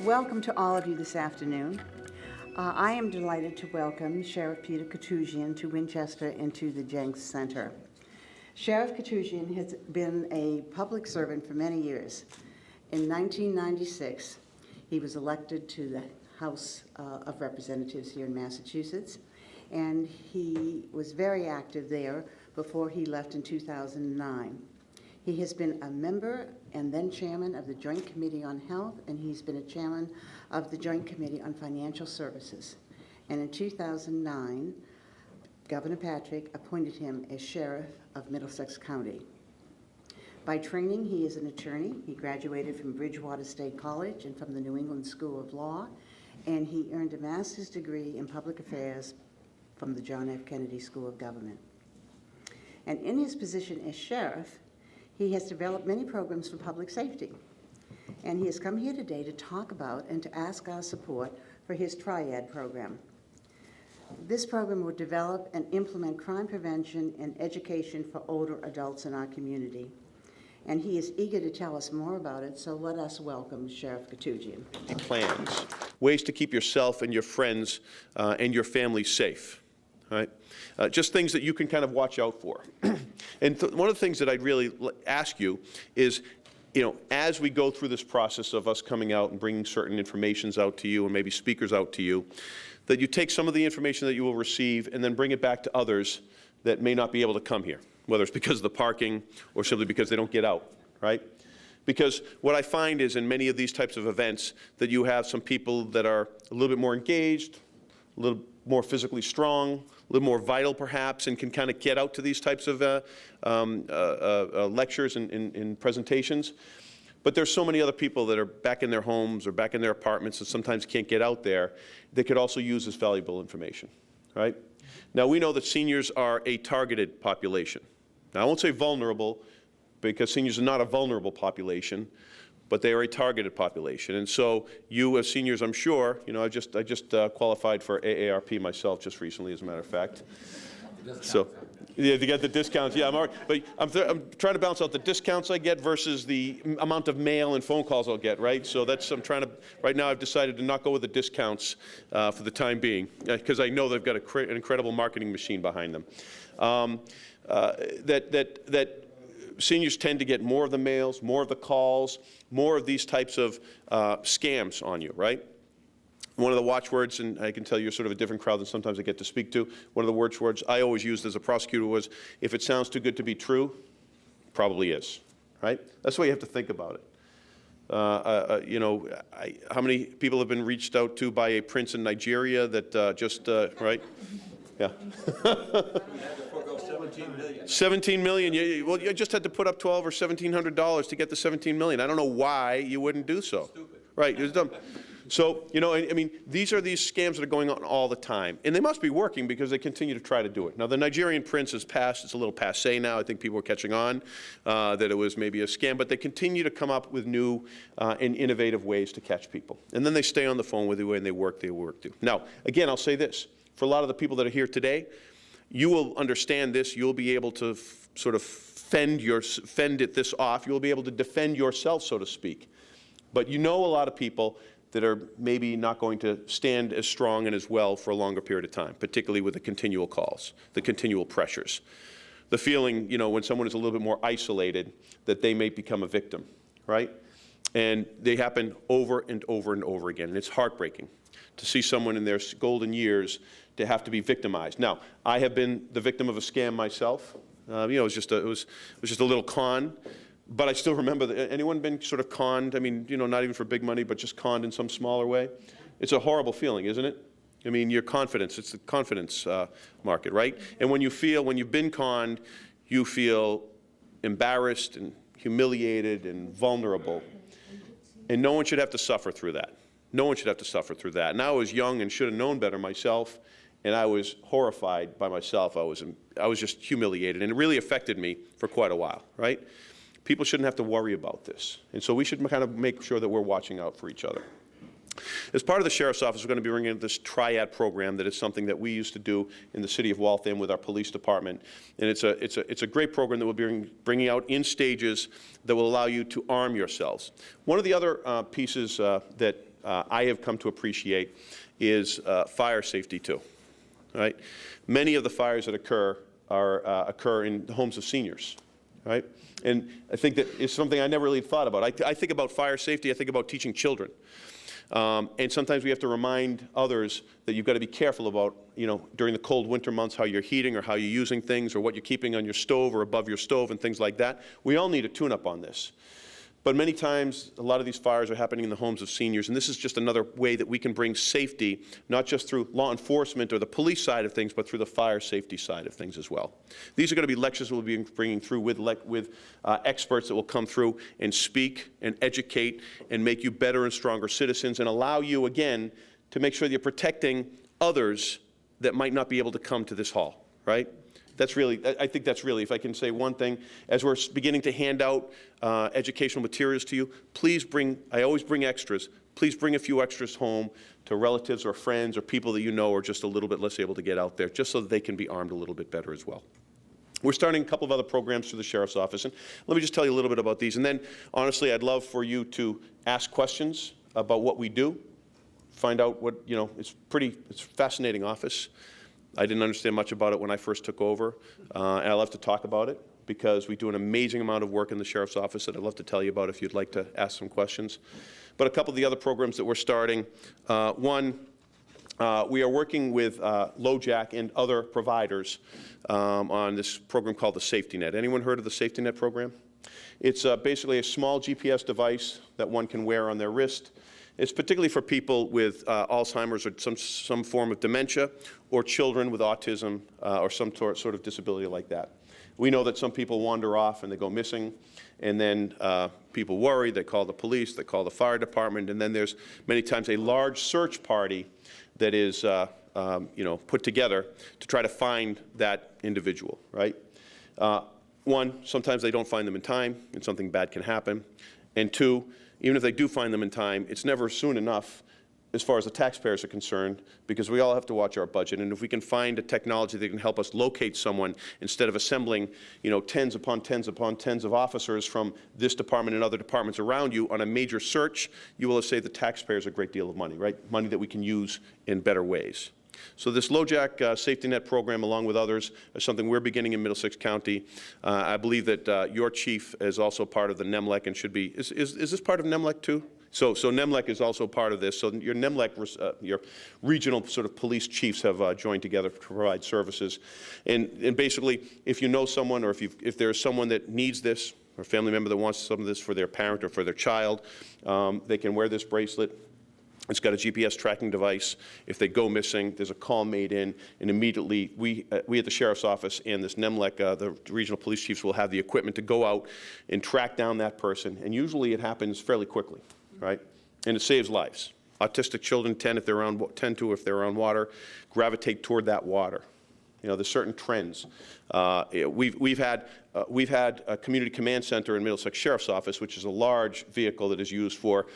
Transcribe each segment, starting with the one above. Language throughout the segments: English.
Welcome to all of you this afternoon. I am delighted to welcome Sheriff Peter Koutoujian to Winchester and to the Jenks Center. Sheriff Koutoujian has been a public servant for many years. In 1996, he was elected to the House of Representatives here in Massachusetts, and he was very active there before he left in 2009. He has been a member and then chairman of the Joint Committee on Health, and he's been a chairman of the Joint Committee on Financial Services. And in 2009, Governor Patrick appointed him as Sheriff of Middlesex County. By training, he is an attorney. He graduated from Bridgewater State College and from the New England School of Law, and he earned a master's degree in public affairs from the John F. Kennedy School of Government. And in his position as sheriff, he has developed many programs for public safety. And he has come here today to talk about and to ask our support for his TRIAD program. This program will develop and implement crime prevention and education for older adults in our community. And he is eager to tell us more about it, so let us welcome Sheriff Koutoujian. Plans, ways to keep yourself and your friends and your family safe, right? Just things that you can kind of watch out for. And one of the things that I'd really ask you is, as we go through this process of us coming out and bringing certain informations out to you and maybe speakers out to you, that you take some of the information that you will receive and then bring it back to others that may not be able to come here, whether it's because of the parking or simply because they don't get out, right? Because what I find is in many of these types of events that you have some people that are a little bit more engaged, a little more physically strong, a little more vital perhaps, and can kind of get out to these types of lectures and presentations. But there's so many other people that are back in their homes or back in their apartments and sometimes can't get out there that could also use this valuable information, right? Now we know that seniors are a targeted population. Now I won't say vulnerable, because seniors are not a vulnerable population, but they are a targeted population. And so you as seniors, I'm sure, I just qualified for AARP myself just recently, as a matter of fact. So, yeah, to get the discounts, yeah, but I'm trying to balance out the discounts I get versus the amount of mail and phone calls I'll get, right? So right now I've decided to not go with the discounts for the time being, because I know they've got an incredible marketing machine behind them. That seniors tend to get more of the mails, more of the calls, more of these types of scams on you, right? One of the watchwords, and I can tell you're sort of a different crowd than sometimes I get to speak to, one of the watchwords I always used as a prosecutor was, if it sounds too good to be true, probably is, right? That's the way you have to think about it. How many people have been reached out to by a prince in Nigeria that right? Yeah. 17 million. Well, you just had to put up $1,200 or $1,700 to get the 17 million. I don't know why you wouldn't do so. Stupid. Right. It was dumb. So, I mean, these are these scams that are going on all the time. And they must be working because they continue to try to do it. Now, the Nigerian prince is past. It's a little passé now. I think people are catching on that it was maybe a scam. But they continue to come up with new and innovative ways to catch people. And then they stay on the phone with you and they work too. Now, again, I'll say this. For a lot of the people that are here today, you will understand this. You'll be able to sort of fend this off. You'll be able to defend yourself, so to speak. But a lot of people that are maybe not going to stand as strong and as well for a longer period of time, particularly with the continual calls, the continual pressures. The feeling, when someone is a little bit more isolated, that they may become a victim, right? And they happen over and over and over again. And it's heartbreaking to see someone in their golden years to have to be victimized. Now, I have been the victim of a scam myself. It was just a little con. But I still remember that. Anyone been sort of conned? I mean, not even for big money, but just conned in some smaller way? It's a horrible feeling, isn't it? I mean, your confidence, it's the confidence market, right? And when you've been conned, you feel embarrassed and humiliated and vulnerable. And no one should have to suffer through that. No one should have to suffer through that. And I was young and should have known better myself, and I was horrified by myself. I was just humiliated, and it really affected me for quite a while, right? People shouldn't have to worry about this. And so we should kind of make sure that we're watching out for each other. As part of the Sheriff's Office, we're going to be bringing in this TRIAD program that is something that we used to do in the city of Waltham with our police department. And it's a great program that we'll be bringing out in stages that will allow you to arm yourselves. One of the other pieces that I have come to appreciate is fire safety too, right? Many of the fires that occur occur in the homes of seniors, right? And I think that is something I never really thought about. I think about fire safety, I think about teaching children. And sometimes we have to remind others that you've got to be careful about, during the cold winter months, how you're heating or how you're using things or what you're keeping on your stove or above your stove and things like that. We all need a tune-up on this. But many times, a lot of these fires are happening in the homes of seniors, and this is just another way that we can bring safety, not just through law enforcement or the police side of things, but through the fire safety side of things as well. These are going to be lectures we'll be bringing through with experts that will come through and speak and educate and make you better and stronger citizens and allow you, again, to make sure that you're protecting others that might not be able to come to this hall, right? I think that's really, if I can say one thing, as we're beginning to hand out educational materials to you, please bring, I always bring extras, please bring a few extras home to relatives or friends or people that you know are just a little bit less able to get out there, just so that they can be armed a little bit better as well. We're starting a couple of other programs through the Sheriff's Office, and let me just tell you a little bit about these. And then, honestly, I'd love for you to ask questions about what we do, find out what, it's a fascinating office. I didn't understand much about it when I first took over, and I love to talk about it because we do an amazing amount of work in the Sheriff's Office that I'd love to tell you about if you'd like to ask some questions. But a couple of the other programs that we're starting, one, we are working with LoJack and other providers on this program called the Safety Net. Anyone heard of the Safety Net program? It's basically a small GPS device that one can wear on their wrist. It's particularly for people with Alzheimer's or some form of dementia, or children with autism or some sort of disability like that. We know that some people wander off and they go missing, and then people worry, they call the police, they call the fire department, and then there's many times a large search party that is put together to try to find that individual, right? One, sometimes they don't find them in time and something bad can happen. And two, even if they do find them in time, it's never soon enough as far as the taxpayers are concerned, because we all have to watch our budget. And if we can find a technology that can help us locate someone instead of assembling, tens upon tens upon tens of officers from this department and other departments around you on a major search, you will have saved the taxpayers a great deal of money, right? Money that we can use in better ways. So this LoJack Safety Net program, along with others, is something we're beginning in Middlesex County. I believe that your chief is also part of the NEMLEC and should be, is this part of NEMLEC too? So NEMLEC is also part of this. So your NEMLEC, your regional sort of police chiefs have joined together to provide services. And basically, if you know someone, or if there's someone that needs this, or a family member that wants some of this for their parent or for their child, they can wear this bracelet. It's got a GPS tracking device. If they go missing, there's a call made in, and immediately we at the Sheriff's Office and this NEMLEC, the regional police chiefs, will have the equipment to go out and track down that person. And usually it happens fairly quickly, right? And it saves lives. Autistic children tend to, if they're around water, gravitate toward that water. There's certain trends. We've had a community command center in Middlesex Sheriff's Office, which is a large vehicle that is used for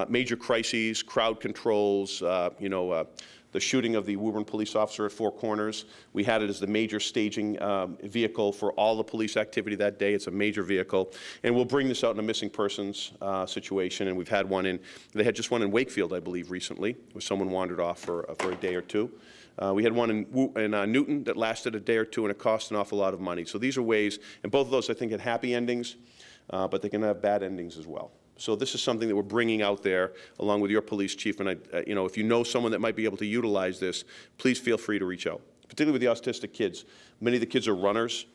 major crises, crowd controls, the shooting of the Woburn police officer at Four Corners. We had it as the major staging vehicle for all the police activity that day. It's a major vehicle. And we'll bring this out in a missing persons situation. And we've had they had just one in Wakefield, I believe, recently, where someone wandered off for a day or two. We had one in Newton that lasted a day or two, and it cost an awful lot of money. So these are ways, and both of those I think had happy endings, but they can have bad endings as well. So this is something that we're bringing out there along with your police chief, and if you know someone that might be able to utilize this, please feel free to reach out, particularly with the autistic kids. Many of the kids are runners.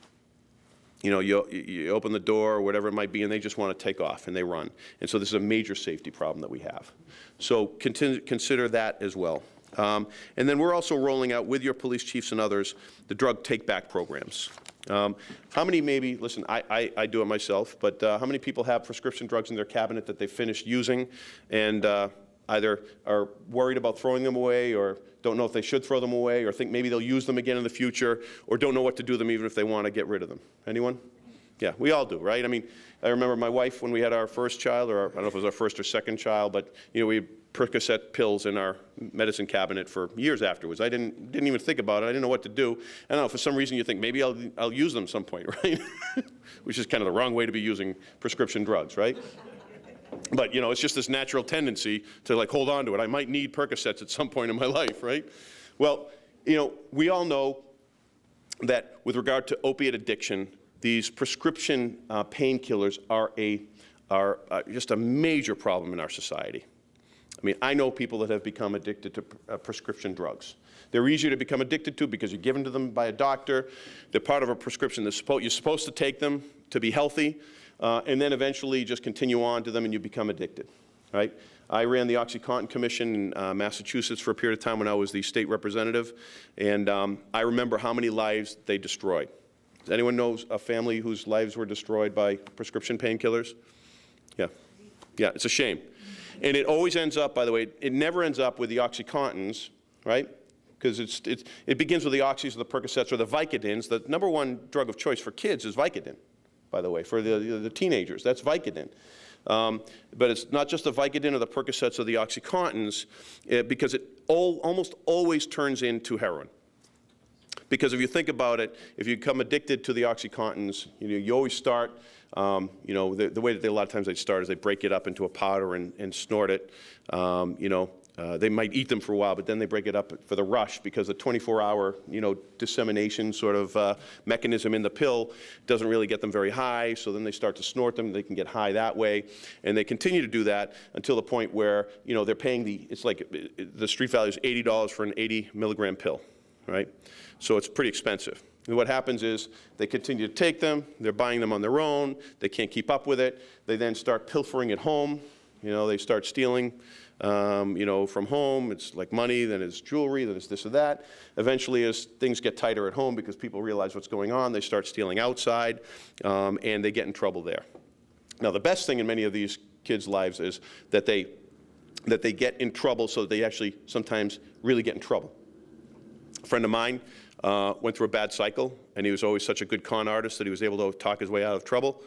You open the door or whatever it might be, and they just want to take off, and they run. And so this is a major safety problem that we have. So consider that as well. And then we're also rolling out, with your police chiefs and others, the drug take-back programs. How many maybe, listen, I do it myself, but how many people have prescription drugs in their cabinet that they finished using and either are worried about throwing them away, or don't know if they should throw them away, or think maybe they'll use them again in the future, or don't know what to do with them even if they want to get rid of them? Anyone? Yeah, we all do, right? I mean, I remember my wife when we had our first child, or I don't know if it was our first or second child, but we had Percocet pills in our medicine cabinet for years afterwards. I didn't even think about it. I didn't know what to do. I don't know, for some reason you think maybe I'll use them some point, right? Which is kind of the wrong way to be using prescription drugs, right? But, you know, it's just this natural tendency to, like, hold on to it. I might need Percocets at some point in my life, right? Well, you know, we all know that with regard to opiate addiction, these prescription painkillers are just a major problem in our society. I mean, I know people that have become addicted to prescription drugs. They're easier to become addicted to because you're given to them by a doctor. They're part of a prescription. You're supposed to take them to be healthy, and then eventually just continue on to them and you become addicted, right? I ran the OxyContin Commission in Massachusetts for a period of time when I was the state representative, and I remember how many lives they destroyed. Does anyone know a family whose lives were destroyed by prescription painkillers? Yeah. Yeah, it's a shame. And it always ends up, by the way, it never ends up with the OxyContins, right? Because it begins with the Oxys or the Percocets or the Vicodins. The number one drug of choice for kids is Vicodin, by the way, for the teenagers. That's Vicodin. But it's not just the Vicodin or the Percocets or the OxyContins, because it almost always turns into heroin. Because if you think about it, if you become addicted to the OxyContins, you always start, the way that a lot of times they start is they break it up into a powder and snort it. They might eat them for a while, but then they break it up for the rush because the 24-hour, dissemination sort of mechanism in the pill doesn't really get them very high. So then they start to snort them. They can get high that way, and they continue to do that until the point where they're paying it's like the street value is $80 for an 80 milligram pill, right? So it's pretty expensive. And what happens is they continue to take them. They're buying them on their own. They can't keep up with it. They then start pilfering at home. They start stealing. From home. It's like money, then it's jewelry, then it's this or that. Eventually, as things get tighter at home because people realize what's going on, they start stealing outside, and they get in trouble there. Now, the best thing in many of these kids' lives is that they get in trouble so that they actually sometimes really get in trouble. A friend of mine went through a bad cycle, and he was always such a good con artist that he was able to talk his way out of trouble.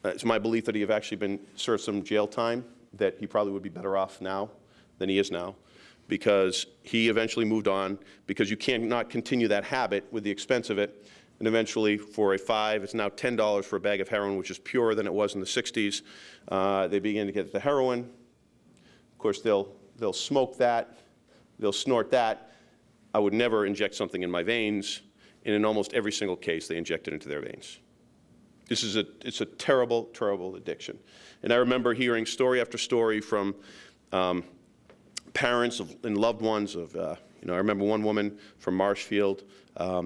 It's my belief that he have actually been served some jail time, that he probably would be better off now than he is now, because he eventually moved on, because you cannot continue that habit with the expense of it. And eventually, for a $5, it's now $10 for a bag of heroin, which is purer than it was in the 60s. They begin to get the heroin. Of course, they'll smoke that. They'll snort that. I would never inject something in my veins. And in almost every single case, they inject it into their veins. It's a terrible, terrible addiction. And I remember hearing story after story from parents and loved ones of, I remember one woman from Marshfield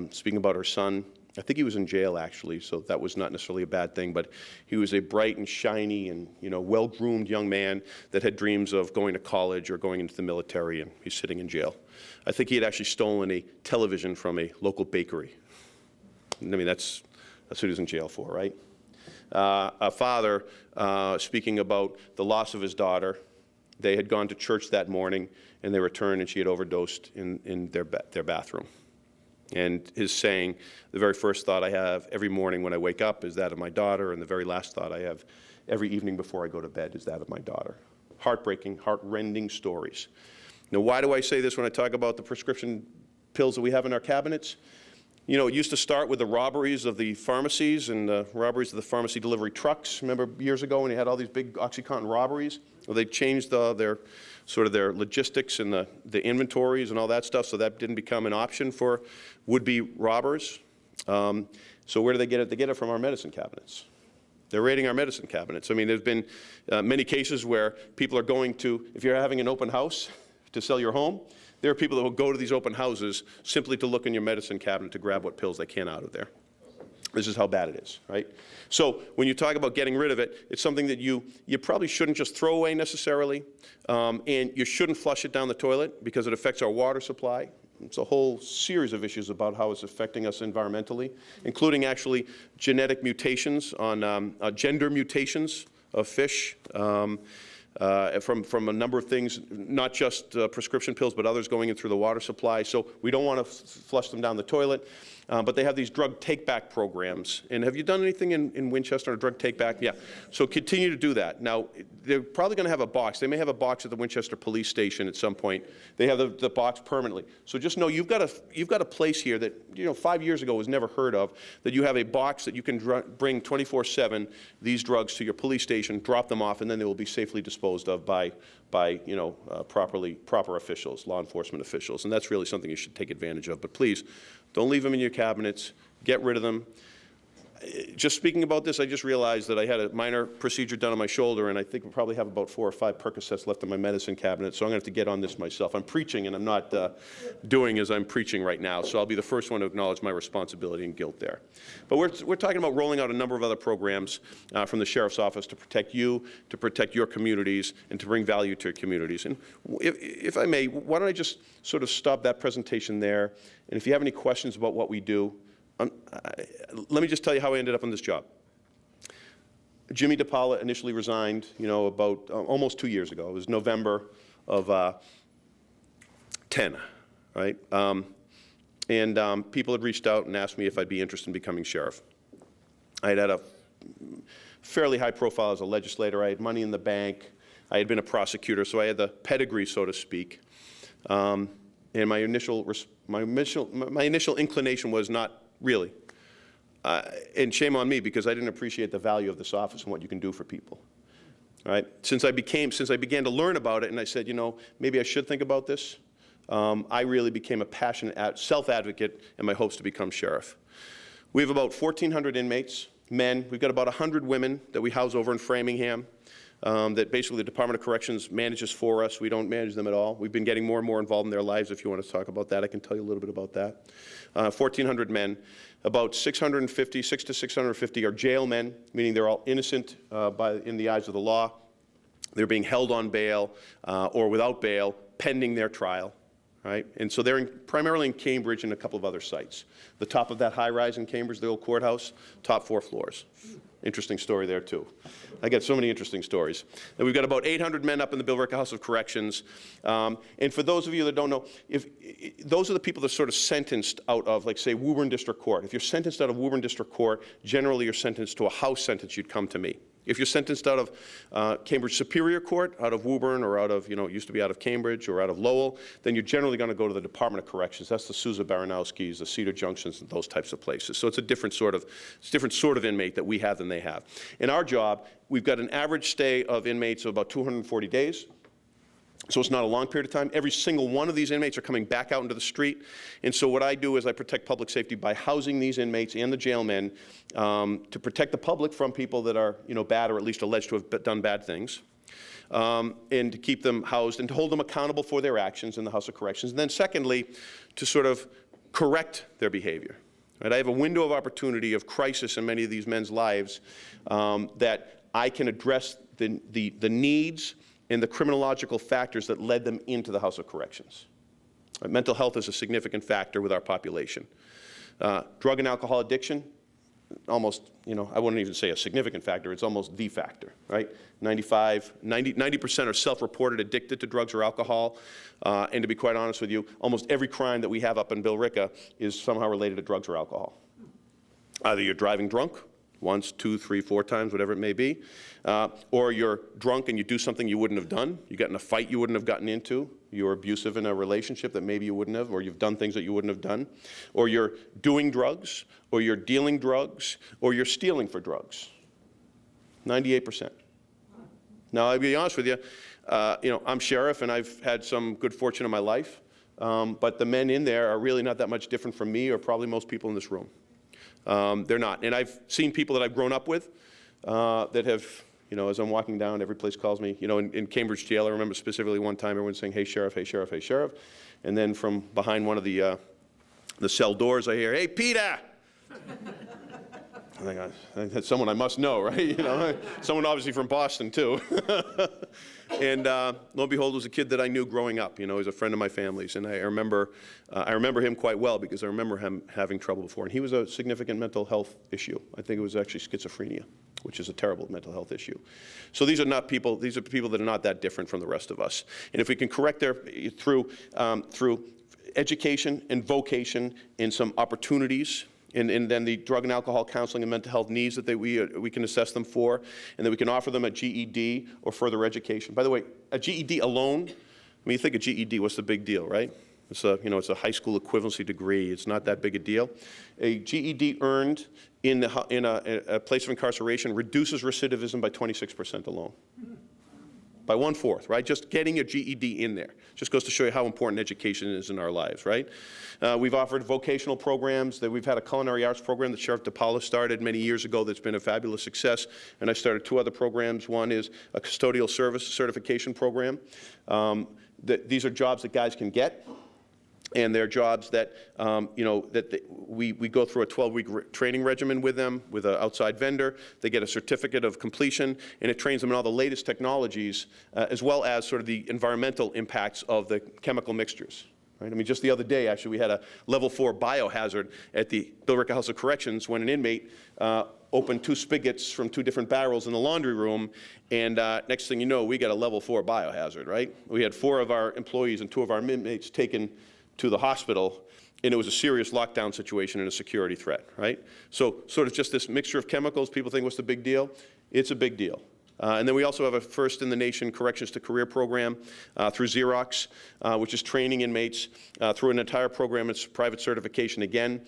speaking about her son. I think he was in jail, actually, so that was not necessarily a bad thing, but he was a bright and shiny and, well-groomed young man that had dreams of going to college or going into the military, and he's sitting in jail. I think he had actually stolen a television from a local bakery. I mean, that's what he was in jail for, right? A father speaking about the loss of his daughter. They had gone to church that morning, and they returned, and she had overdosed in their bathroom. And his saying, the very first thought I have every morning when I wake up is that of my daughter, and the very last thought I have every evening before I go to bed is that of my daughter. Heartbreaking, heart-rending stories. Now, why do I say this when I talk about the prescription pills that we have in our cabinets? It used to start with the robberies of the pharmacies and the robberies of the pharmacy delivery trucks. Remember years ago when you had all these big OxyContin robberies? Well, they changed their logistics and the inventories and all that stuff, so that didn't become an option for would-be robbers. So where do they get it? They get it from our medicine cabinets. They're raiding our medicine cabinets. I mean, there's been many cases where people are going to, if you're having an open house to sell your home, there are people that will go to these open houses simply to look in your medicine cabinet to grab what pills they can out of there. This is how bad it is, right? So when you talk about getting rid of it, it's something that you probably shouldn't just throw away necessarily, and you shouldn't flush it down the toilet because it affects our water supply. It's a whole series of issues about how it's affecting us environmentally, including actually genetic mutations on gender mutations of fish. from a number of things, not just prescription pills, but others going in through the water supply. So we don't want to flush them down the toilet. But they have these drug take-back programs. And have you done anything in Winchester on a drug take-back? Yeah. So continue to do that. Now, they're probably going to have a box. They may have a box at the Winchester Police Station at some point. They have the box permanently. So just know you've got a place here that, 5 years ago was never heard of, that you have a box that you can bring 24/7 these drugs to your police station, drop them off, and then they will be safely disposed of by proper officials, law enforcement officials. And that's really something you should take advantage of. But please, don't leave them in your cabinets. Get rid of them. Just speaking about this, I just realized that I had a minor procedure done on my shoulder, and I think we probably have about 4 or 5 Percocets left in my medicine cabinet, so I'm going to have to get on this myself. I'm preaching, and I'm not doing as I'm preaching right now, so I'll be the first one to acknowledge my responsibility and guilt there. But we're talking about rolling out a number of other programs from the Sheriff's Office to protect you, to protect your communities, and to bring value to your communities. And if I may, why don't I just sort of stop that presentation there, and if you have any questions about what we do, let me just tell you how I ended up on this job. Jimmy DePaula initially resigned, about almost 2 years ago. It was November of 10, right? People had reached out and asked me if I'd be interested in becoming sheriff. I had a fairly high profile as a legislator. I had money in the bank. I had been a prosecutor, so I had the pedigree, so to speak. And my initial inclination was not really. And shame on me, because I didn't appreciate the value of this office and what you can do for people. Right? Since I began to learn about it, and I said, maybe I should think about this, I really became a passionate self-advocate in my hopes to become sheriff. We have about 1,400 inmates, men. We've got about 100 women that we house over in Framingham. That basically the Department of Corrections manages for us. We don't manage them at all. We've been getting more and more involved in their lives. If you want to talk about that, I can tell you a little bit about that. 1,400 men. About 600 to 650 are jail men, meaning they're all innocent in the eyes of the law. They're being held on bail or without bail, pending their trial. Right? And so they're primarily in Cambridge and a couple of other sites. The top of that high-rise in Cambridge, the old courthouse, top 4 floors. Interesting story there, too. I get so many interesting stories. And we've got about 800 men up in the Billerica House of Corrections. And for those of you that don't know, those are the people that are sort of sentenced out of, like, say, Woburn District Court. If you're sentenced out of Woburn District Court, generally you're sentenced to a house sentence, you'd come to me. If you're sentenced out of Cambridge Superior Court, out of Woburn, or out of, it used to be out of Cambridge or out of Lowell, then you're generally going to go to the Department of Corrections. That's the Sousa Baranowskis, the Cedar Junctions, and those types of places. So it's a different sort of inmate that we have than they have. In our job, we've got an average stay of inmates of about 240 days. So it's not a long period of time. Every single one of these inmates are coming back out into the street. And so what I do is I protect public safety by housing these inmates and the jailmen to protect the public from people that are, bad or at least alleged to have done bad things. And to keep them housed and to hold them accountable for their actions in the House of Corrections. And then secondly, to sort of correct their behavior. Right? I have a window of opportunity of crisis in many of these men's lives that I can address the needs and the criminological factors that led them into the House of Corrections. Mental health is a significant factor with our population. Drug and alcohol addiction, almost, I wouldn't even say a significant factor, it's almost the factor, right? 90% are self-reported addicted to drugs or alcohol. And to be quite honest with you, almost every crime that we have up in Billerica is somehow related to drugs or alcohol. Either you're driving drunk, once, 2, 3, 4 times, whatever it may be. Or you're drunk and you do something you wouldn't have done. You got in a fight you wouldn't have gotten into. You're abusive in a relationship that maybe you wouldn't have, or you've done things that you wouldn't have done. Or you're doing drugs, or you're dealing drugs, or you're stealing for drugs. 98%. Now, I'll be honest with you, I'm sheriff and I've had some good fortune in my life, but the men in there are really not that much different from me or probably most people in this room. They're not. And I've seen people that I've grown up with that have, as I'm walking down, every place calls me. In Cambridge Jail, I remember specifically one time everyone saying, "Hey, Sheriff, hey, Sheriff, hey, Sheriff." And then from behind one of the cell doors, I hear, "Hey, Peter!" I think that's someone I must know, right? Someone obviously from Boston, too. And lo and behold, it was a kid that I knew growing up. He was a friend of my family's. And I remember him quite well because I remember him having trouble before. And he was a significant mental health issue. I think it was actually schizophrenia. which is a terrible mental health issue. So these are people that are not that different from the rest of us. And if we can correct through education and vocation and some opportunities, and then the drug and alcohol counseling and mental health needs that we can assess them for, and that we can offer them a GED or further education. By the way, a GED alone, when you think of GED, what's the big deal, right? It's a high school equivalency degree. It's not that big a deal. A GED earned in a place of incarceration reduces recidivism by 26% alone. By 1/4, right? Just getting a GED in there. Just goes to show you how important education is in our lives, right? We've offered vocational programs. We've had a culinary arts program that Sheriff DePaula started many years ago that's been a fabulous success. And I started 2 other programs. One is a custodial service certification program. These are jobs that guys can get. And they're jobs that, we go through a 12-week training regimen with them, with an outside vendor. They get a certificate of completion, and it trains them in all the latest technologies, as well as sort of the environmental impacts of the chemical mixtures. Right? I mean, just the other day, actually, we had a level 4 biohazard at the Billerica House of Corrections when an inmate opened 2 spigots from 2 different barrels in the laundry room, and next thing you know, we got a level 4 biohazard, right? We had 4 of our employees and 2 of our inmates taken to the hospital, and it was a serious lockdown situation and a security threat, right? So sort of just this mixture of chemicals, people think, what's the big deal? It's a big deal. And then we also have a first-in-the-nation Corrections to Career program through Xerox, which is training inmates through an entire program. It's private certification, again,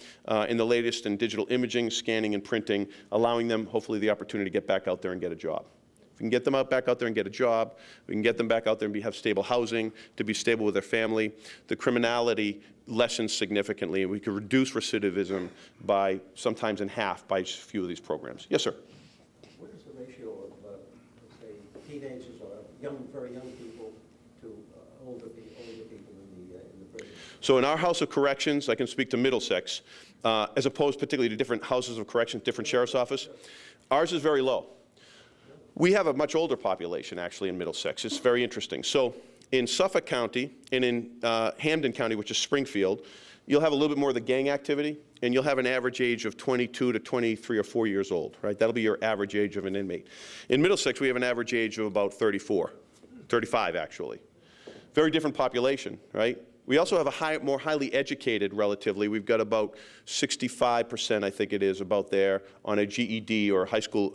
in the latest in digital imaging, scanning, and printing, allowing them, hopefully, the opportunity to get back out there and get a job. If we can get them back out there and get a job, we can get them back out there and have stable housing, to be stable with their family, the criminality lessens significantly, and we can reduce recidivism by sometimes in half by just a few of these programs. Yes, sir? What is the ratio of, let's say, teenagers or very young people to older people in the prison? So in our House of Corrections, I can speak to Middlesex, as opposed particularly to different houses of corrections, different sheriff's office, ours is very low. We have a much older population, actually, in Middlesex. It's very interesting. So in Suffolk County and in Hampden County, which is Springfield, you'll have a little bit more of the gang activity, and you'll have an average age of 22 to 23 or 4 years old, right? That'll be your average age of an inmate. In Middlesex, we have an average age of about 34, 35, actually. Very different population, right? We also have a more highly educated, relatively. We've got about 65%, I think it is, about there on a GED or a high school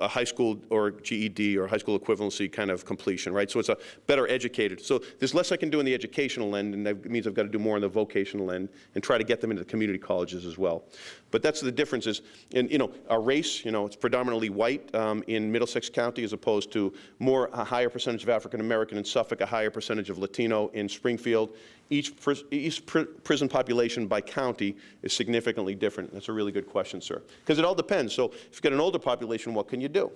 or GED or high school equivalency kind of completion, right? So it's a better educated. So there's less I can do in the educational end, and that means I've got to do more on the vocational end and try to get them into the community colleges as well. But that's the difference is, our race, it's predominantly white in Middlesex County as opposed to a higher percentage of African American in Suffolk, a higher percentage of Latino in Springfield. Each prison population by county is significantly different. That's a really good question, sir. Because it all depends. So if you've got an older population, what can you do?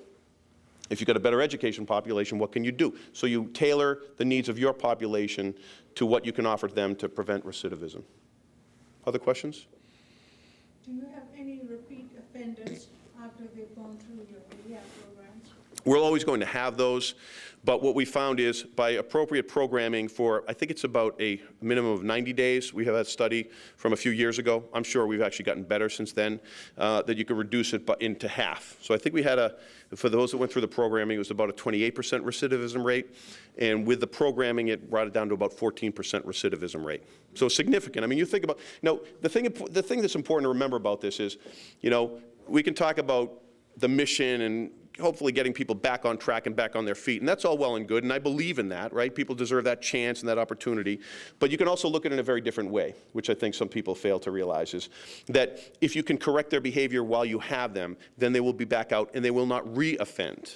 If you've got a better education population, what can you do? So you tailor the needs of your population to what you can offer them to prevent recidivism. Other questions? Do you have any repeat offenders after they've gone through your rehab programs? We're always going to have those, but what we found is by appropriate programming for, I think it's about a minimum of 90 days. We have that study from a few years ago. I'm sure we've actually gotten better since then, that you could reduce it into half. So I think we had for those that went through the programming, it was about a 28% recidivism rate. And with the programming, it brought it down to about 14% recidivism rate. So significant. I mean, you think about, the thing that's important to remember about this is, we can talk about the mission and hopefully getting people back on track and back on their feet. And that's all well and good, and I believe in that, right? People deserve that chance and that opportunity. But you can also look at it in a very different way, which I think some people fail to realize, is that if you can correct their behavior while you have them, then they will be back out and they will not re-offend.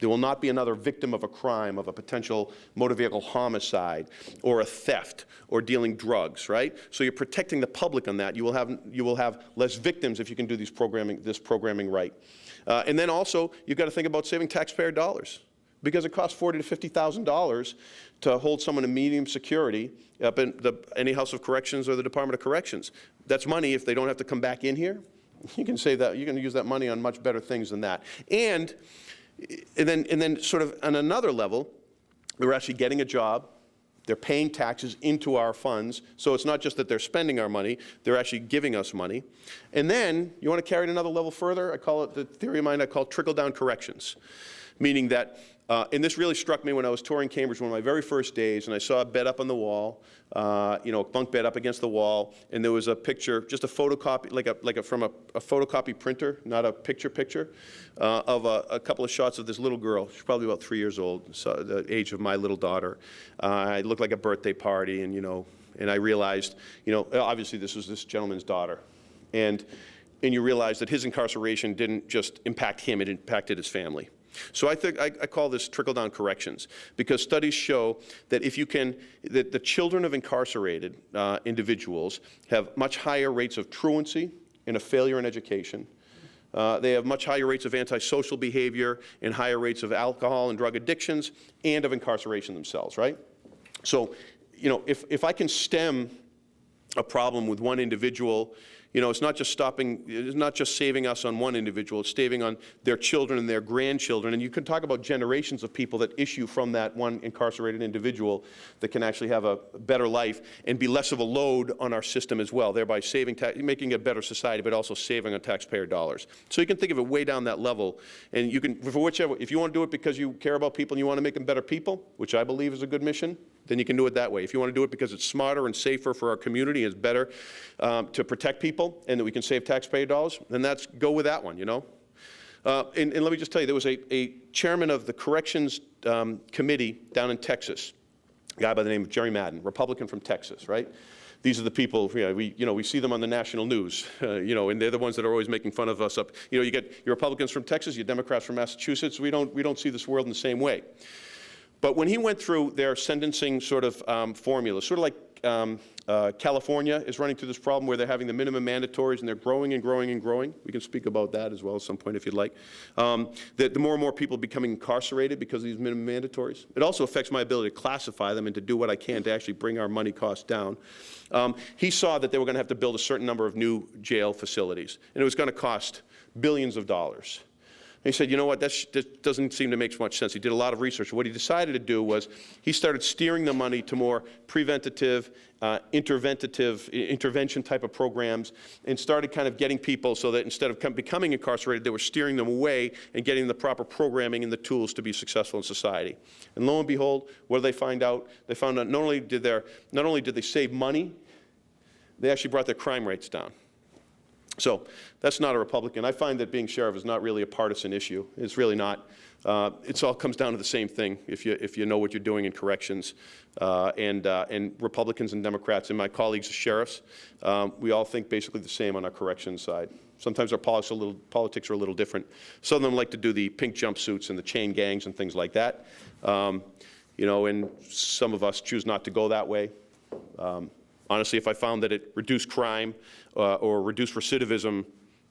There will not be another victim of a crime, of a potential motor vehicle homicide, or a theft, or dealing drugs, right? So you're protecting the public on that. You will have less victims if you can do this programming right. And then also, you've got to think about saving taxpayer dollars, because it costs $40,000 to $50,000 to hold someone in medium security up in any House of Corrections or the Department of Corrections. That's money if they don't have to come back in here. You can save that. You can use that money on much better things than that. And then sort of on another level, they're actually getting a job. They're paying taxes into our funds. So it's not just that they're spending our money, they're actually giving us money. And then, you want to carry it another level further? I call it, the theory of mine, I call trickle-down corrections. Meaning that, and this really struck me when I was touring Cambridge, one of my very first days, and I saw a bed up on the wall, a bunk bed up against the wall, and there was a picture, just a photocopy, from a photocopy printer, not a picture, of a couple of shots of this little girl. She's probably about 3 years old, so the age of my little daughter. It looked like a birthday party, and I realized, obviously this was this gentleman's daughter. And you realize that his incarceration didn't just impact him, it impacted his family. So I call this trickle-down corrections, because studies show that that the children of incarcerated individuals have much higher rates of truancy and a failure in education. They have much higher rates of antisocial behavior and higher rates of alcohol and drug addictions and of incarceration themselves, right? So, if I can stem a problem with one individual, it's not just saving us on one individual, it's saving on their children and their grandchildren. And you can talk about generations of people that issue from that one incarcerated individual that can actually have a better life and be less of a load on our system as well, thereby making a better society, but also saving on taxpayer dollars. So you can think of it way down that level. And you can, if you want to do it because you care about people and you want to make them better people, which I believe is a good mission, then you can do it that way. If you want to do it because it's smarter and safer for our community, it's better to protect people, and that we can save taxpayer dollars, then go with that one, And let me just tell you, there was a chairman of the corrections committee down in Texas, a guy by the name of Jerry Madden, Republican from Texas, right? These are the people, we see them on the national news, and they're the ones that are always making fun of us up. You get your Republicans from Texas, your Democrats from Massachusetts. We don't see this world in the same way. But when he went through their sentencing sort of formula, sort of like California is running through this problem where they're having the minimum mandatories and they're growing and growing and growing. We can speak about that as well at some point if you'd like. The more and more people becoming incarcerated because of these minimum mandatories. It also affects my ability to classify them and to do what I can to actually bring our money costs down. He saw that they were going to have to build a certain number of new jail facilities, and it was going to cost billions of dollars. And he said, you know what, that doesn't seem to make much sense. He did a lot of research. What he decided to do was he started steering the money to more preventative, intervention type of programs, and started kind of getting people so that instead of becoming incarcerated, they were steering them away and getting the proper programming and the tools to be successful in society. And lo and behold, what did they find out? They found out not only did they save money, they actually brought their crime rates down. So that's not a Republican. I find that being sheriff is not really a partisan issue. It's really not. It all comes down to the same thing if you know what you're doing in corrections. And Republicans and Democrats and my colleagues as sheriffs, we all think basically the same on our corrections side. Sometimes our politics are a little different. Some of them like to do the pink jumpsuits and the chain gangs and things like that. And some of us choose not to go that way. Honestly, if I found that it reduced crime or reduced recidivism,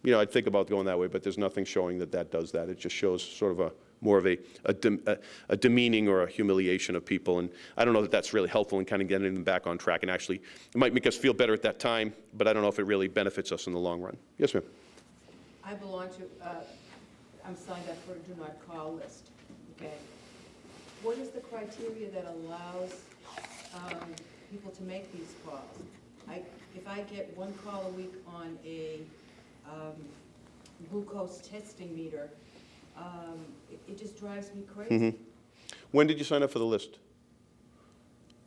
I'd think about going that way, but there's nothing showing that does that. It just shows sort of more of a demeaning or a humiliation of people, and I don't know that that's really helpful in kind of getting them back on track, and actually, it might make us feel better at that time, but I don't know if it really benefits us in the long run. Yes, ma'am? I belong to, I'm signed up for a do not call list, okay? What is the criteria that allows people to make these calls? If I get one call a week on a glucose testing meter, it just drives me crazy. Mm-hmm. When did you sign up for the list?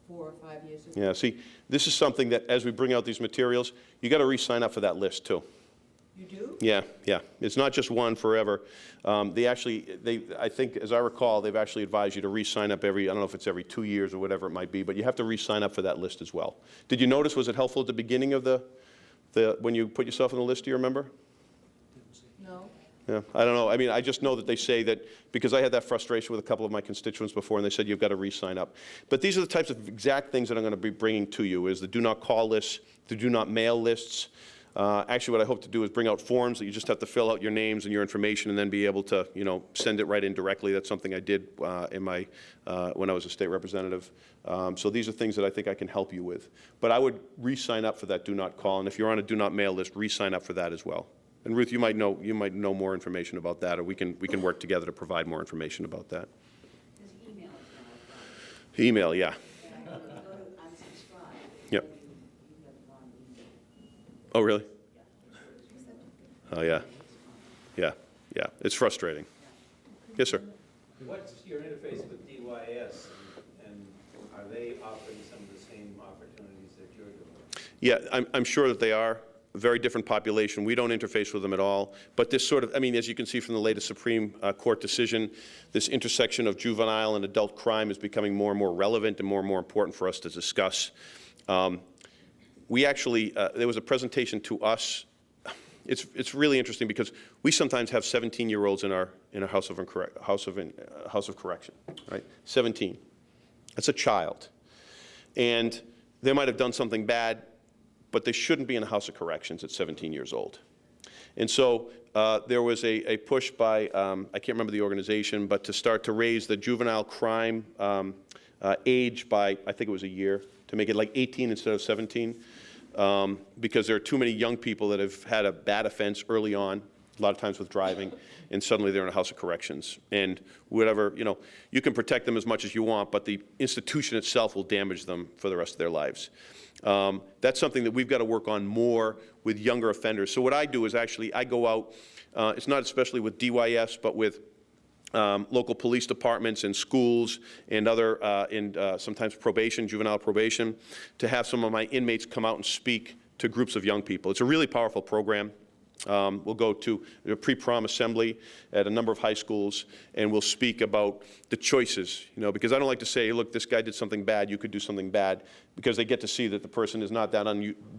4 or 5 years ago. Yeah, see, this is something that as we bring out these materials, you got to re-sign up for that list too. You do? Yeah. It's not just one forever. I think, as I recall, they've actually advised you to re-sign up I don't know if it's every 2 years or whatever it might be, but you have to re-sign up for that list as well. Did you notice, was it helpful at the beginning of when you put yourself on the list, do you remember? No. Yeah, I don't know. I mean, I just know that they say that, because I had that frustration with a couple of my constituents before, and they said you've got to re-sign up. But these are the types of exact things that I'm going to be bringing to you, is the do not call lists, the do not mail lists. Actually, what I hope to do is bring out forms that you just have to fill out your names and your information and then be able to, send it right in directly. That's something I did when I was a state representative. So these are things that I think I can help you with. But I would re-sign up for that do not call, and if you're on a do not mail list, re-sign up for that as well. And Ruth, you might know more information about that, or we can work together to provide more information about that. Does email? Email, yeah. Oh, really? Oh, yeah. Yeah, yeah. It's frustrating. Yes, sir. What's your interface with DYS, and are they offering some of the same opportunities that you're doing? Yeah, I'm sure that they are. A very different population. We don't interface with them at all. But this sort of, I mean, as you can see from the latest Supreme Court decision, this intersection of juvenile and adult crime is becoming more and more relevant and more important for us to discuss. We actually, there was a presentation to us. It's really interesting because we sometimes have 17-year-olds in our house of correction, right? 17. That's a child, and they might have done something bad, but they shouldn't be in a house of corrections at 17 years old. And so there was a push by I can't remember the organization, but to start to raise the juvenile crime age by, I think it was a year, to make it like 18 instead of 17. Because there are too many young people that have had a bad offense early on, a lot of times with driving, and suddenly they're in a house of corrections. And whatever, you know, you can protect them as much as you want, but the institution itself will damage them for the rest of their lives. That's something that we've got to work on more with younger offenders. So what I do is actually I go out, it's not especially with DYS, but with local police departments and schools and other, sometimes probation, juvenile probation, to have some of my inmates come out and speak to groups of young people. It's a really powerful program. We'll go to a pre-prom assembly at a number of high schools, and we'll speak about the choices, you know, because I don't like to say, look, this guy did something bad, you could do something bad, because they get to see that the person is not that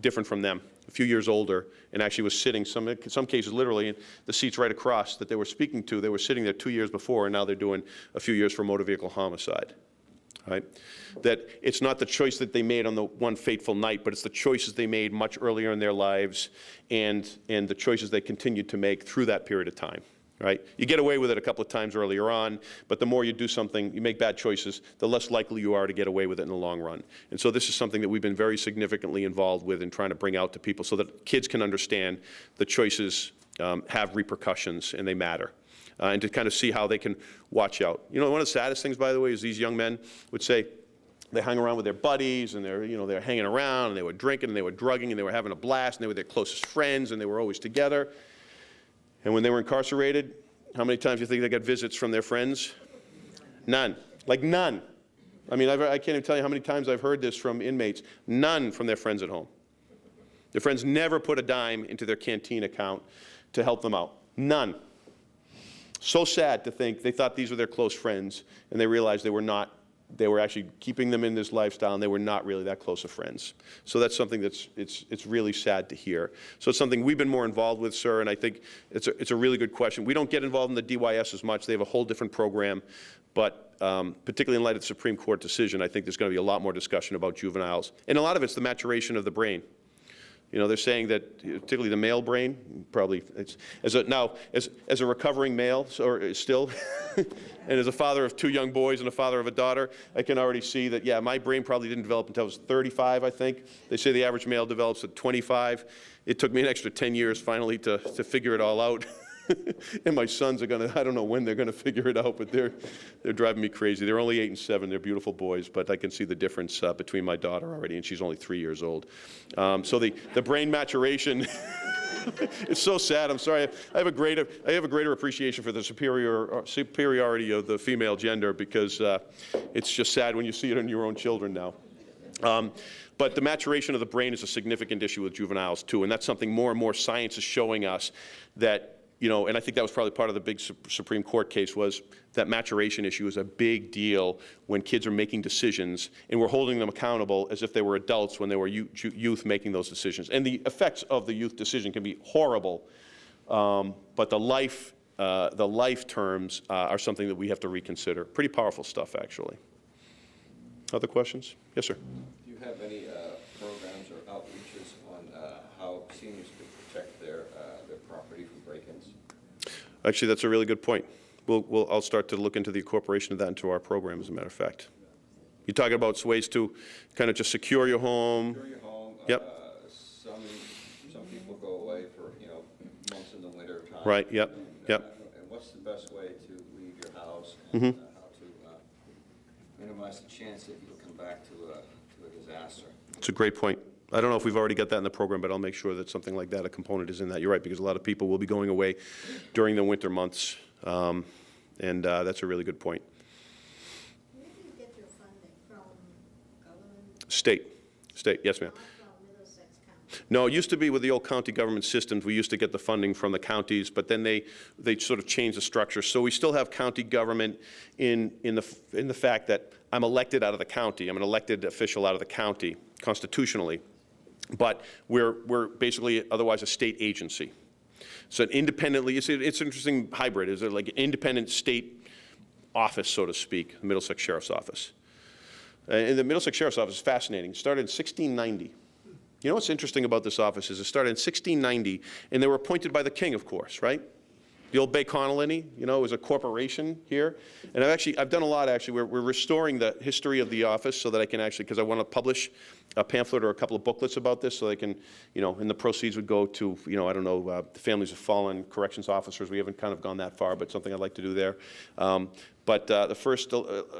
different from them, a few years older, and actually was sitting, some cases literally, in the seats right across that they were speaking to, they were sitting there 2 years before, and now they're doing a few years for motor vehicle homicide. Right? That it's not the choice that they made on the one fateful night, but it's the choices they made much earlier in their lives and the choices they continued to make through that period of time. Right? You get away with it a couple of times earlier on, but the more you do something, you make bad choices, the less likely you are to get away with it in the long run. And so this is something that we've been very significantly involved with in trying to bring out to people so that kids can understand the choices have repercussions and they matter. And to kind of see how they can watch out. You know, one of the saddest things, by the way, is these young men would say they hung around with their buddies and they're hanging around and they were drinking and they were drugging and they were having a blast and they were their closest friends and they were always together. And when they were incarcerated, how many times do you think they got visits from their friends? None. Like none. I mean, I can't even tell you how many times I've heard this from inmates. None from their friends at home. Their friends never put a dime into their canteen account to help them out. None. So sad to think they thought these were their close friends, and they realized they were not. They were actually keeping them in this lifestyle, and they were not really that close of friends. So that's something that's it's really sad to hear. So it's something we've been more involved with, sir, and I think it's a really good question. We don't get involved in the DYS as much. They have a whole different program, but particularly in light of the Supreme Court decision, I think there's going to be a lot more discussion about juveniles, and a lot of it's the maturation of the brain. You know, they're saying that, particularly the male brain, probably, as a recovering male, or still, and as a father of 2 young boys and a father of a daughter, I can already see that, yeah, my brain probably didn't develop until I was 35, I think. They say the average male develops at 25. It took me an extra 10 years finally to figure it all out. And my sons are going to, I don't know when they're going to figure it out, but they're driving me crazy. They're only 8 and 7. They're beautiful boys, but I can see the difference between my daughter already, and she's only 3 years old. So the brain maturation, it's so sad. I'm sorry. I have a greater appreciation for the superiority of the female gender, because it's just sad when you see it in your own children now. But the maturation of the brain is a significant issue with juveniles, too, and that's something more and more science is showing us that, you know, and I think that was probably part of the big Supreme Court case, was that maturation issue is a big deal when kids are making decisions, and we're holding them accountable as if they were adults when they were youth making those decisions. And the effects of the youth decision can be horrible, but the life terms are something that we have to reconsider. Pretty powerful stuff, actually. Other questions? Yes, sir. Do you have any programs or outreaches on how seniors could protect their property from break-ins? Actually, that's a really good point. I'll start to look into the incorporation of that into our program, as a matter of fact. You're talking about ways to kind of just secure your home. Secure your home. Yep. Some people go away for, months in the winter time. Right, yep, yep. And what's the best way to leave your house, and how to minimize the chance that you'll come back to a disaster? It's a great point. I don't know if we've already got that in the program, but I'll make sure that something like that, a component is in that. You're right, because a lot of people will be going away during the winter months, and that's a really good point. Where do you get your funding from? Government, State, yes, ma'am. not from Middlesex County? No, it used to be with the old county government systems, we used to get the funding from the counties, but then they sort of changed the structure. So we still have county government in the fact that I'm elected out of the county. I'm an elected official out of the county constitutionally, but we're basically otherwise a state agency. So independently, it's an interesting hybrid. It's like an independent state office, so to speak, the Middlesex Sheriff's Office. And the Middlesex Sheriff's Office is fascinating. It started in 1690. You know what's interesting about this office is it started in 1690, and they were appointed by the king, of course, right? The old Bay Colony, you know, is a corporation here. And I've done a lot, actually. We're restoring the history of the office so that I can actually, because I want to publish a pamphlet or a couple of booklets about this so they can, you know, and the proceeds would go to, you know, I don't know, the families of fallen corrections officers. We haven't kind of gone that far, but something I'd like to do there. But the first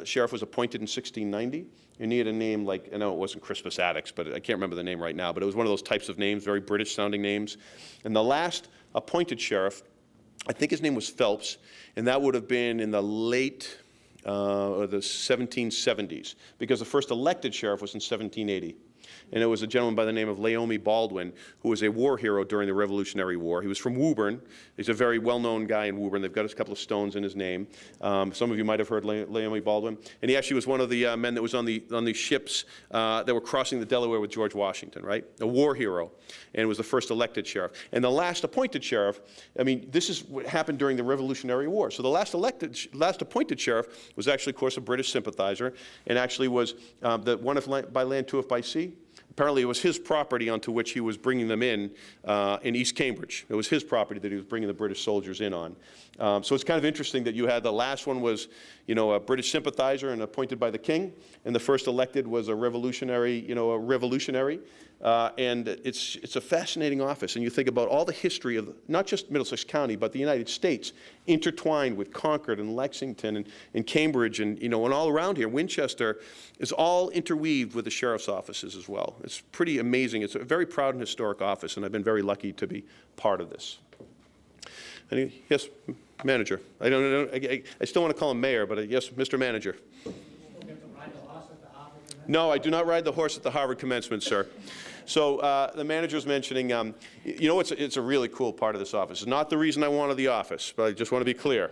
sheriff was appointed in 1690. You need a name like, I know it wasn't Crispus Attucks, but I can't remember the name right now, but it was one of those types of names, very British-sounding names. And the last appointed sheriff, I think his name was Phelps, and that would have been in the late or the 1770s, because the first elected sheriff was in 1780. And it was a gentleman by the name of Laomi Baldwin, who was a war hero during the Revolutionary War. He was from Woburn. He's a very well-known guy in Woburn. They've got a couple of stones in his name. Some of you might have heard Laomi Baldwin. And he actually was one of the men that was on the ships that were crossing the Delaware with George Washington, right? A war hero, and was the first elected sheriff. And the last appointed sheriff, I mean, this is what happened during the Revolutionary War. So the last appointed sheriff was actually, of course, a British sympathizer, and actually was the one if by land, two if by sea. Apparently, it was his property onto which he was bringing them in East Cambridge. It was his property that he was bringing the British soldiers in on. So it's kind of interesting that you had the last one was, you know, a British sympathizer and appointed by the king, and the first elected was a revolutionary, you know, and it's a fascinating office. And you think about all the history of not just Middlesex County, but the United States, intertwined with Concord and Lexington and Cambridge and, you know, and all around here. Winchester is all interweaved with the sheriff's offices as well. It's pretty amazing. It's a very proud and historic office, and I've been very lucky to be part of this. Yes, manager. I still want to call him mayor, but yes, Mr. Manager. No, I do not ride the horse at the Harvard commencement, sir. So the manager's mentioning, you know, it's a really cool part of this office. It's not the reason I wanted the office, but I just want to be clear.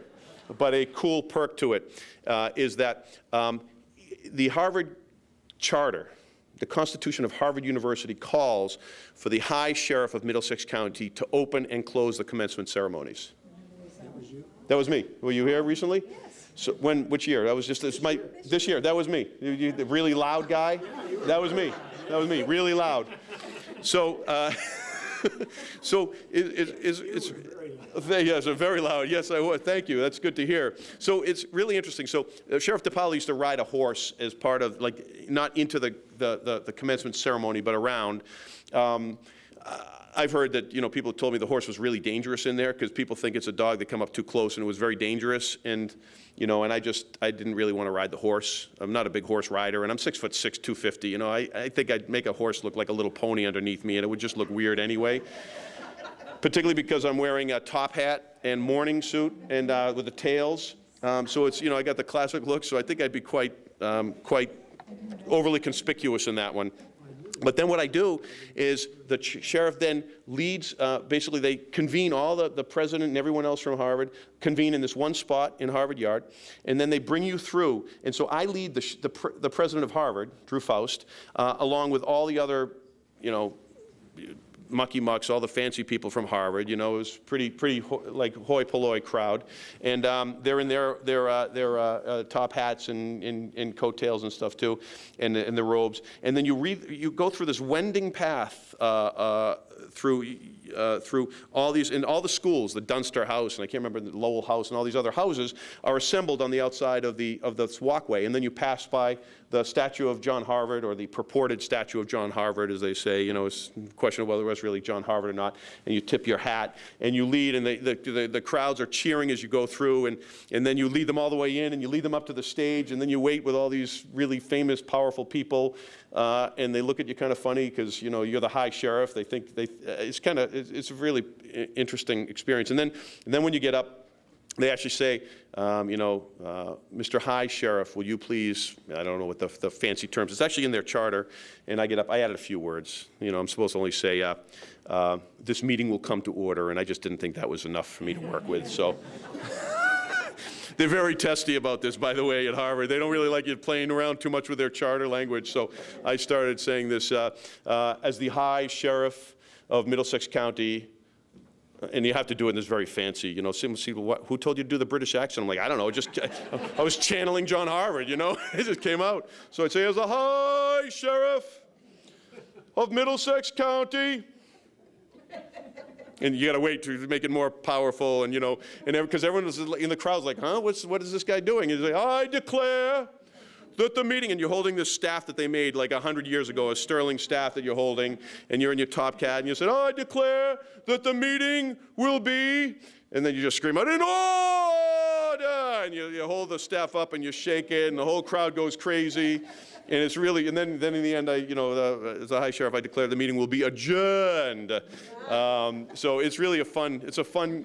But a cool perk to it is that the Harvard Charter, the Constitution of Harvard University, calls for the High Sheriff of Middlesex County to open and close the commencement ceremonies. That was me. Were you here recently? Yes. So which year? That was just this year. That was me. The really loud guy. That was me. That was me. Really loud. So, so it's yes, very loud. Yes, I was. Thank you. That's good to hear. So it's really interesting. So Sheriff DePaula used to ride a horse as part of, like, not into the commencement ceremony, but around. I've heard that, you know, people told me the horse was really dangerous in there because people think it's a dog that come up too close, and it was very dangerous. And, you know, and I didn't really want to ride the horse. I'm not a big horse rider, and I'm 6'6", 250. You know, I think I'd make a horse look like a little pony underneath me, and it would just look weird anyway. Particularly because I'm wearing a top hat and morning suit and with the tails. So it's, you know, I got the classic look, so I think I'd be quite overly conspicuous in that one. But then what I do is the sheriff then leads, basically they convene all the president and everyone else from Harvard, convene in this one spot in Harvard Yard, and then they bring you through. And so I lead the president of Harvard, Drew Faust, along with all the other, you know, mucky mucks, all the fancy people from Harvard. You know, it was pretty like hoi polloi crowd, and they're in their top hats and coattails and stuff too, and the robes. And then you go through this wending path through all these, in all the schools, the Dunster House, and I can't remember the Lowell House, and all these other houses are assembled on the outside of this walkway, and then you pass by the statue of John Harvard, or the purported statue of John Harvard, as they say. You know, it's questionable whether it was it's really John Harvard or not, and you tip your hat, and you lead, and the crowds are cheering as you go through, and then you lead them all the way in, and you lead them up to the stage, and then you wait with all these really famous, powerful people, and they look at you kind of funny because, you know, you're the high sheriff. They think it's a really interesting experience. And then when you get up, they actually say, Mr. High Sheriff, will you please, I don't know what the fancy terms, it's actually in their charter, and I get up, I added a few words. You know, I'm supposed to only say, this meeting will come to order, and I just didn't think that was enough for me to work with, so. They're very testy about this, by the way, at Harvard. They don't really like you playing around too much with their charter language, so I started saying this, as the High Sheriff of Middlesex County, and you have to do it in this very fancy, you know, who told you to do the British accent? I'm like, I don't know, I was channeling John Harvard, you know, it just came out. So I'd say, as the High Sheriff of Middlesex County, and you got to wait to make it more powerful, and, you know, and because everyone was in the crowd's like, huh, what is this guy doing? And he's like, I declare that the meeting, and you're holding this staff that they made like 100 years ago, a sterling staff that you're holding, and you're in your top hat, and you said, I declare that the meeting will be, and then you just scream out, in order, and you hold the staff up and you shake it, and the whole crowd goes crazy, and it's really, and then in the end, as the High Sheriff, I declare the meeting will be adjourned. So it's really a fun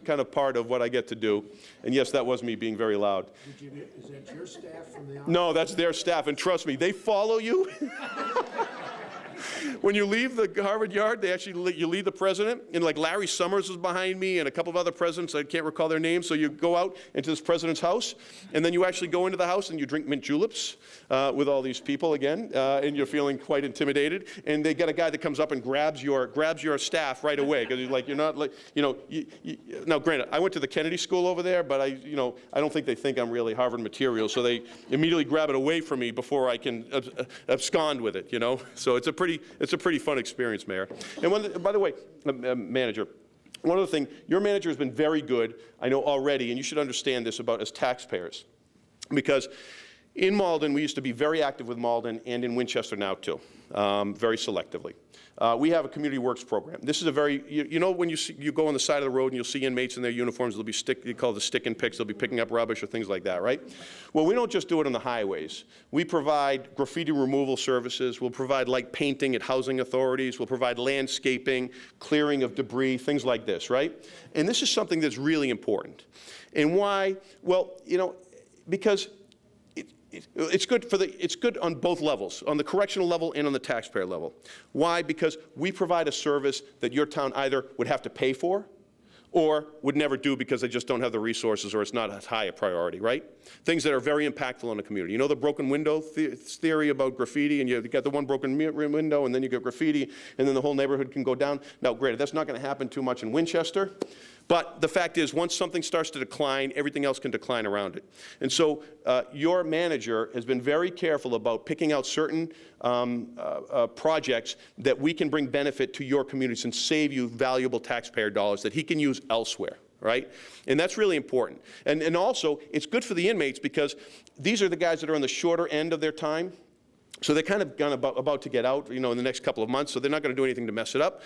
kind of part of what I get to do, and yes, that was me being very loud. Is that your staff from the office? No, that's their staff, and trust me, they follow you. When you leave the Harvard yard, you lead the president, and like Larry Summers was behind me and a couple of other presidents, I can't recall their names, so you go out into this president's house, and then you actually go into the house and you drink mint juleps with all these people again, and you're feeling quite intimidated, and they get a guy that comes up and grabs your staff right away, because you're not like, you know, now granted, I went to the Kennedy School over there, but I don't think they think I'm really Harvard material, so they immediately grab it away from me before I can abscond with it, you know, so it's a pretty fun experience, Mayor. And by the way, Manager, one other thing, your manager has been very good, I know already, and you should understand this about as taxpayers, because in Malden, we used to be very active with Malden, and in Winchester now too, very selectively. We have a community works program. This is a very, you know, when you go on the side of the road and you'll see inmates in their uniforms, they'll be they call it the stick and picks, they'll be picking up rubbish or things like that, right? Well, we don't just do it on the highways. We provide graffiti removal services, we'll provide light painting at housing authorities, we'll provide landscaping, clearing of debris, things like this, right? And this is something that's really important. And why? Well, you know, because it's good on both levels, on the correctional level and on the taxpayer level. Why? Because we provide a service that your town either would have to pay for or would never do because they just don't have the resources or it's not as high a priority, right? Things that are very impactful in the community. You know the broken window theory about graffiti, and you've got the one broken window and then you get graffiti and then the whole neighborhood can go down? Now, granted, that's not going to happen too much in Winchester, but the fact is, once something starts to decline, everything else can decline around it. And so your manager has been very careful about picking out certain projects that we can bring benefit to your communities and save you valuable taxpayer dollars that he can use elsewhere, right? And that's really important. And also, it's good for the inmates because these are the guys that are on the shorter end of their time. So they're kind of about to get out, you know, in the next couple of months, so they're not going to do anything to mess it up.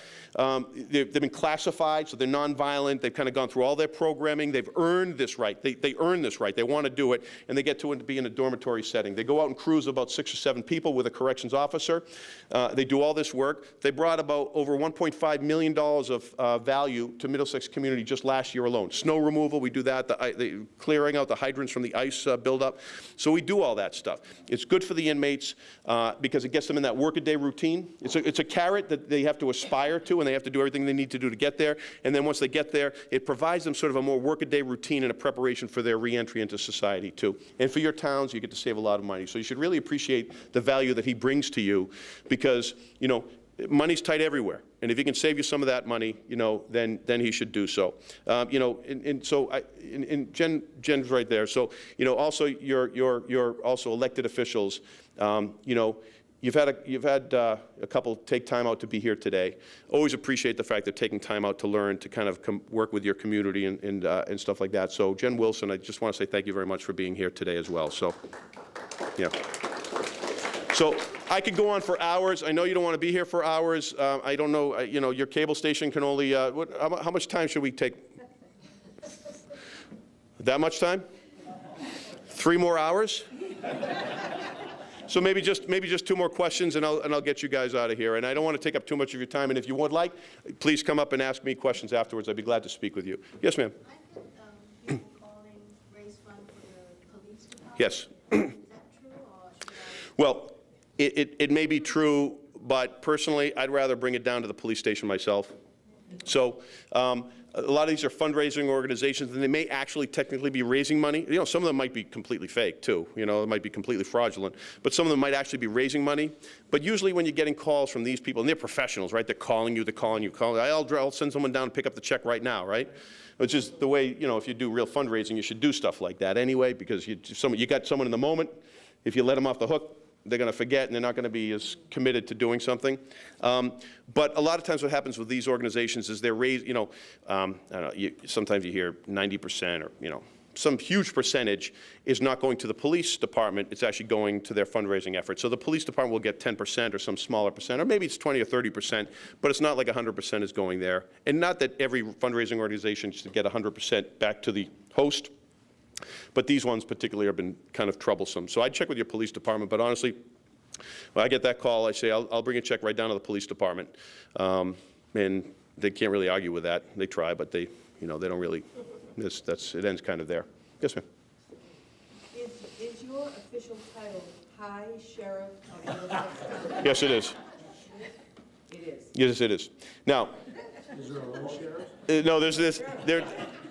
They've been classified, so they're nonviolent. They've kind of gone through all their programming. They've earned this right. They earn this right. They want to do it, and they get to be in a dormitory setting. They go out and cruise about 6 or 7 people with a corrections officer. They do all this work. They brought about over $1.5 million of value to Middlesex community just last year alone. Snow removal, we do that. The clearing out the hydrants from the ice buildup. So we do all that stuff. It's good for the inmates. Because it gets them in that workaday routine. It's a carrot that they have to aspire to, and they have to do everything they need to do to get there. And then once they get there, it provides them sort of a more workaday routine and a preparation for their reentry into society too. And for your towns, you get to save a lot of money. So you should really appreciate the value that he brings to you, because, you know, money's tight everywhere, and if he can save you some of that money, you know, then he should do so. You know, and so Jen's right there. So, you know, also you're also elected officials. You know, you've had a couple take time out to be here today. Always appreciate the fact that taking time out to learn, to kind of work with your community and stuff like that. So, Jen Wilson, I just want to say thank you very much for being here today as well. So, yeah. So I could go on for hours. I know you don't want to be here for hours. I don't know, you know, your cable station can only, how much time should we take? That much time? 3 more hours? So maybe just 2 more questions, and I'll get you guys out of here. And I don't want to take up too much of your time. And if you would like, please come up and ask me questions afterwards. I'd be glad to speak with you. Yes, ma'am. I've had people calling raise fund for the police department. Yes. Is that true, or should I? Well, it may be true, but personally, I'd rather bring it down to the police station myself. So a lot of these are fundraising organizations, and they may actually technically be raising money. You know, some of them might be completely fake, too. You know, it might be completely fraudulent. But some of them might actually be raising money. But usually when you're getting calls from these people, and they're professionals, right? They're calling you. I'll send someone down and pick up the check right now, right? Which is the way, you know, if you do real fundraising, you should do stuff like that anyway, because you got someone in the moment. If you let them off the hook, they're going to forget, and they're not going to be as committed to doing something. But a lot of times what happens with these organizations is they're raised, you know, I don't know, sometimes you hear 90% or, you know, some huge percentage is not going to the police department, it's actually going to their fundraising efforts. So the police department will get 10% or some smaller percent, or maybe it's 20 or 30%, but it's not like 100% is going there. And not that every fundraising organization should get 100% back to the host, but these ones particularly have been kind of troublesome. So I'd check with your police department, but honestly, when I get that call, I say, I'll bring a check right down to the police department. And they can't really argue with that. They try, but they, you know, they don't really, it ends kind of there. Yes, ma'am. Is your official title High Sheriff of Middlesex County? Yes, it is. It is. Yes, it is. Now, Is there a low sheriff? no, there's this,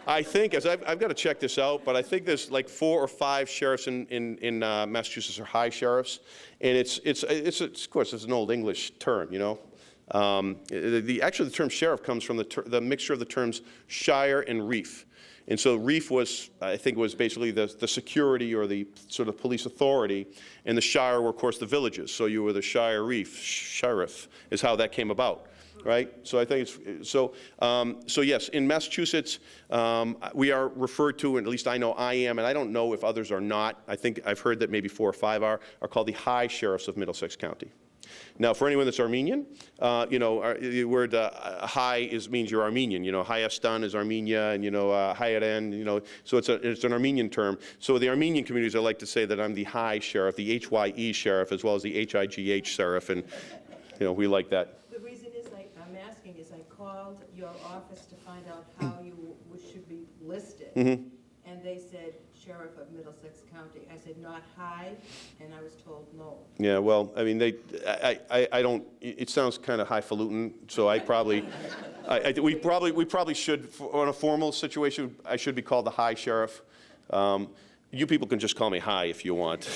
I think, as I've got to check this out, but I think there's like 4 or 5 sheriffs in Massachusetts are high sheriffs, and it's of course it's an old English term, you know. Actually the term sheriff comes from the mixture of the terms shire and reef. And so reef was, I think, was basically the security or the sort of police authority, and the shire were, of course, the villages. So you were the shire reef, sheriff, is how that came about. Right? So I think it's, so yes, in Massachusetts, we are referred to, and at least I know I am, and I don't know if others are not. I think I've heard that maybe 4 or 5 are called the High Sheriffs of Middlesex County. Now, for anyone that's Armenian, you know, the word high means you're Armenian. You know, Hayastan is Armenia, and, you know, Hayaren, you know, so it's an Armenian term. So the Armenian communities, I like to say that I'm the High Sheriff, the HYE Sheriff, as well as the HIGH Sheriff, and, you know, we like that. The reason is I'm asking is I called your office to find out how you should be listed. Mm-hmm. And they said Sheriff of Middlesex County. I said not high, and I was told no. Yeah, well, I mean, I don't, it sounds kind of highfalutin, so we probably should, on a formal situation, I should be called the High Sheriff. You people can just call me High if you want.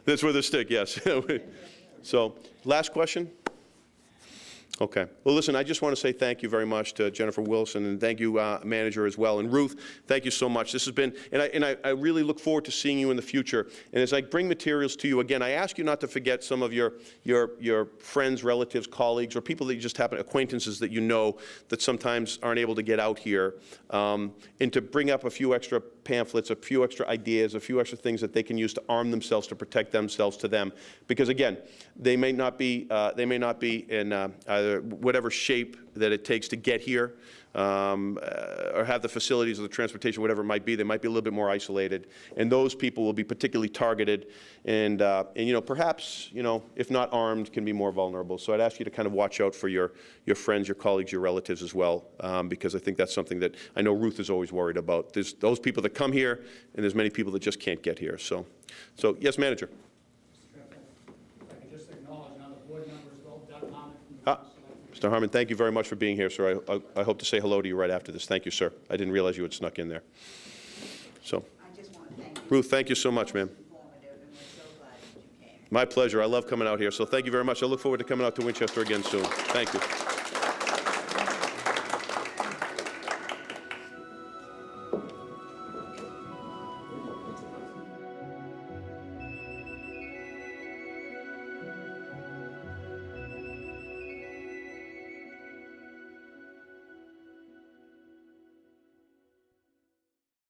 That's where the stick, yes. So, last question? Okay. Well, listen, I just want to say thank you very much to Jennifer Wilson, and thank you, manager, as well. And Ruth, thank you so much. This has been, and I really look forward to seeing you in the future. And as I bring materials to you again, I ask you not to forget some of your friends, relatives, colleagues, or people that you just happen, acquaintances that you know that sometimes aren't able to get out here, and to bring up a few extra pamphlets, a few extra ideas, a few extra things that they can use to arm themselves, to protect themselves to them. Because again, they may not be in either whatever shape that it takes to get here, or have the facilities or the transportation, whatever it might be. They might be a little bit more isolated, and those people will be particularly targeted, and you know, perhaps, you know, if not armed, can be more vulnerable. So I'd ask you to kind of watch out for your friends, your colleagues, your relatives as well, because I think that's something that I know Ruth is always worried about. There's those people that come here, and there's many people that just can't get here. So yes, manager. If I could just acknowledge now the board members, well done, Harmon. Mr. Harmon, thank you very much for being here, sir. I hope to say hello to you right after this. Thank you, sir. I didn't realize you had snuck in there. So, I just want to thank you. Ruth, thank you so much, ma'am. Informative, and we're so glad that you came. My pleasure. I love coming out here. So thank you very much. I look forward to coming out to Winchester again soon. Thank you.